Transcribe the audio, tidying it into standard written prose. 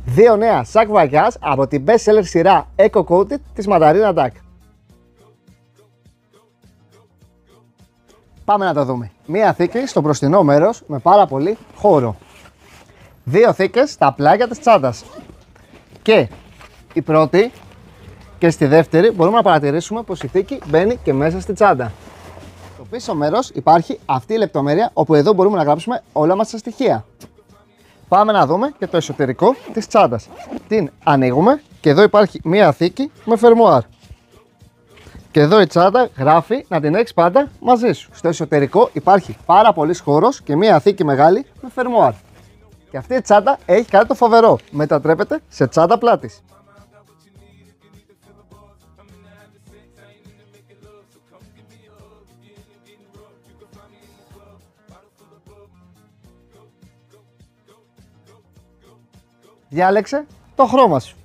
Δύο νέα σακ βαγιάς από την best seller σειρά Eco Coated της Mandarina Duck. Πάμε να το δούμε. Μία θήκη στο μπροστινό μέρος με πάρα πολύ χώρο. Δύο θήκες στα πλάγια της τσάντας. Και η πρώτη και στη δεύτερη μπορούμε να παρατηρήσουμε πως η θήκη μπαίνει και μέσα στη τσάντα. Στο πίσω μέρος υπάρχει αυτή η λεπτομέρεια όπου εδώ μπορούμε να γράψουμε όλα μας τα στοιχεία. Πάμε να δούμε και το εσωτερικό της τσάντας. Την ανοίγουμε και εδώ υπάρχει μία θήκη με φερμουάρ. Και εδώ η τσάντα γράφει να την έχεις πάντα μαζί σου. Στο εσωτερικό υπάρχει πάρα πολύς χώρος και μία θήκη μεγάλη με φερμουάρ. Και αυτή η τσάντα έχει κάτι το φοβερό. Μετατρέπεται σε τσάντα πλάτης. Διάλεξε το χρώμα σου.